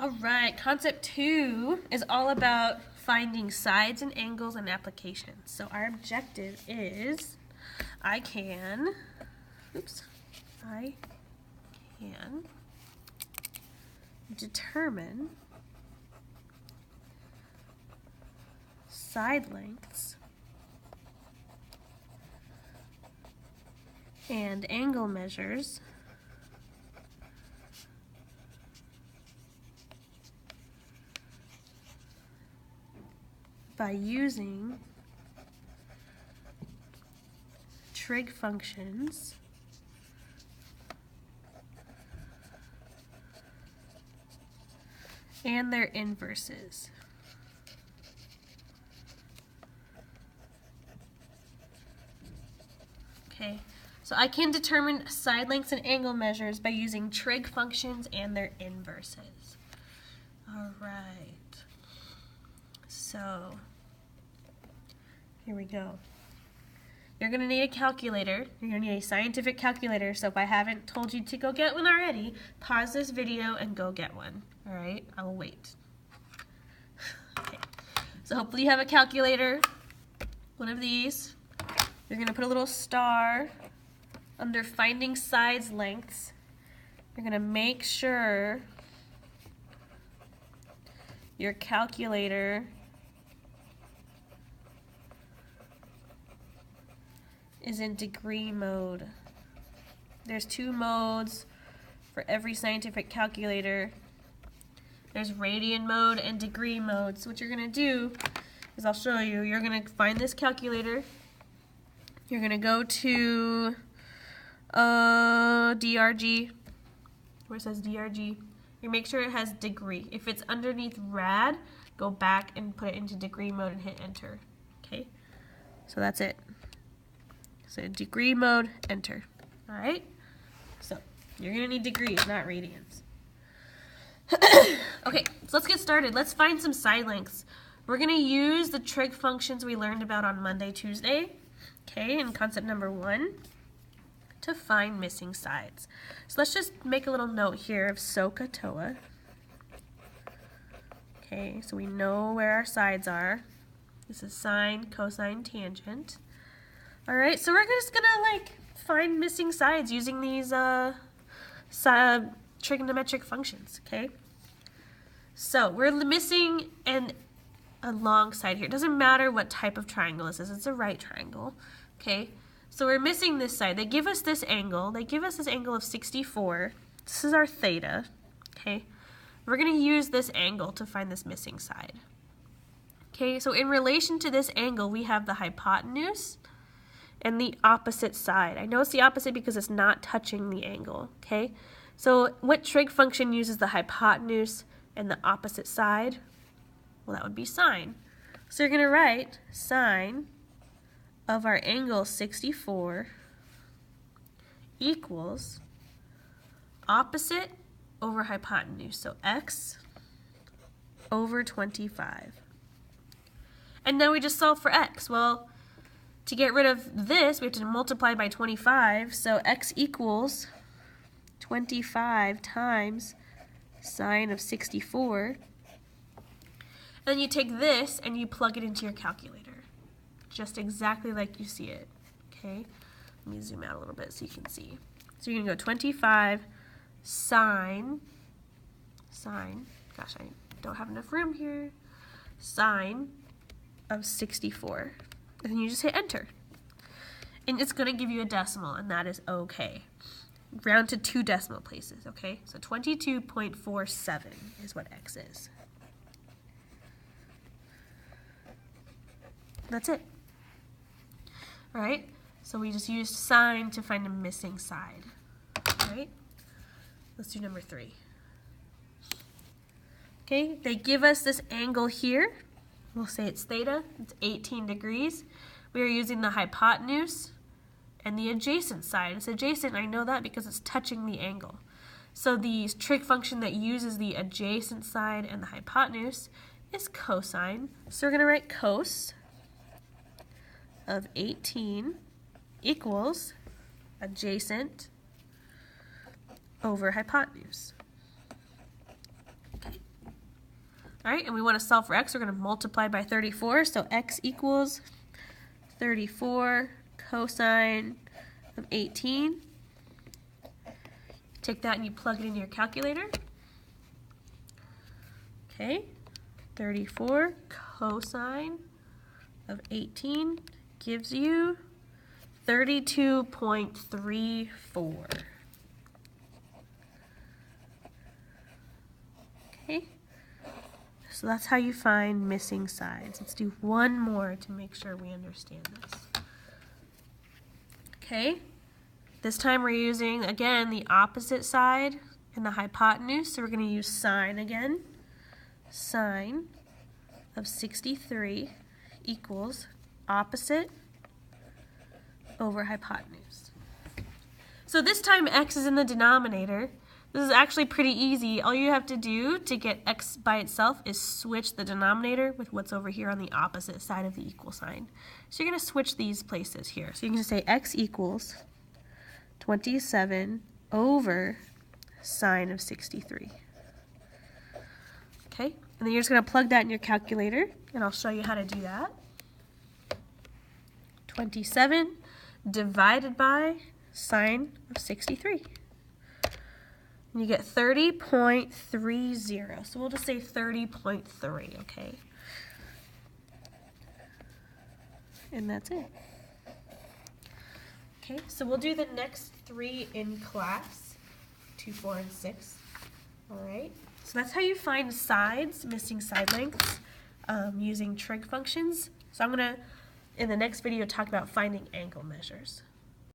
All right, concept 2 is all about finding sides and angles and applications. So our objective is I can determine side lengths and angle measures by using trig functions and their inverses. Okay, so I can determine side lengths and angle measures by using trig functions and their inverses. All right, so here we go. You're going to need a calculator. You're going to need a scientific calculator, so if I haven't told you to go get one already, pause this video and go get one. All right, I will wait. Okay, so hopefully you have a calculator, one of these. You're going to put a little star under finding sides lengths. You're going to make sure your calculator is in degree mode. There's 2 modes for every scientific calculator. There's radian mode and degree mode. So what you're going to do is I'll show you. You're going to find this calculator. You're going to go to DRG, where it says DRG. You make sure it has degree. If it's underneath rad, go back and put it into degree mode and hit enter. Okay, so that's it. So degree mode, enter. All right, so you're going to need degrees, not radians. Okay, so let's get started. Let's find some side lengths. We're going to use the trig functions we learned about on Monday, Tuesday, okay, in concept number 1, to find missing sides. So let's just make a little note here of SOHCAHTOA. Okay, so we know where our sides are. This is sine, cosine, tangent. All right, so we're just going to find missing sides using these trigonometric functions, okay? So we're missing a long side here. It doesn't matter what type of triangle this is. It's a right triangle, okay? So we're missing this side. They give us this angle. They give us this angle of 64. This is our theta, okay? We're going to use this angle to find this missing side. Okay, so in relation to this angle, we have the hypotenuse and the opposite side. I know it's the opposite because it's not touching the angle, okay? So what trig function uses the hypotenuse and the opposite side? Well, that would be sine. So you're going to write sine of our angle 64 equals opposite over hypotenuse. So x over 25. And now we just solve for x. Well, to get rid of this, we have to multiply by 25. So x equals 25 times sine of 64. Then you take this and you plug it into your calculator, just exactly like you see it, okay? Let me zoom out a little bit so you can see. So you're going to go 25 sine, gosh, I don't have enough room here, sine of 64. And then you just hit enter. And it's going to give you a decimal, and that is okay. Round to 2 decimal places, okay? So 22.47 is what x is. That's it. All right, so we just used sine to find a missing side. All right, let's do number 3. Okay, they give us this angle here. We'll say it's theta. It's 18 degrees. We are using the hypotenuse and the adjacent side. It's adjacent, I know that because it's touching the angle. So the trig function that uses the adjacent side and the hypotenuse is cosine. So we're going to write cos of 18 equals adjacent over hypotenuse. Okay, All right, and we want to solve for x. We're going to multiply by 34. So x equals 34 cosine of 18. Take that and you plug it into your calculator. Okay, 34 cosine of 18 gives you 32.34. Okay, so that's how you find missing sides. Let's do one more to make sure we understand this. Okay, this time we're using, again, the opposite side and the hypotenuse, so we're going to use sine again. Sine of 63 equals opposite over hypotenuse. So this time x is in the denominator. This is actually pretty easy. All you have to do to get x by itself is switch the denominator with what's over here on the opposite side of the equal sign. So you're going to switch these places here. So you can just say x equals 27 over sine of 63. Okay, and then you're just going to plug that in your calculator, and I'll show you how to do that. 27 divided by sine of 63. And you get 30.30. So we'll just say 30.3, okay? And that's it. Okay, so we'll do the next 3 in class, 2, 4, and 6. All right, so that's how you find sides, missing side lengths, using trig functions. So I'm going to, in the next video, talk about finding angle measures.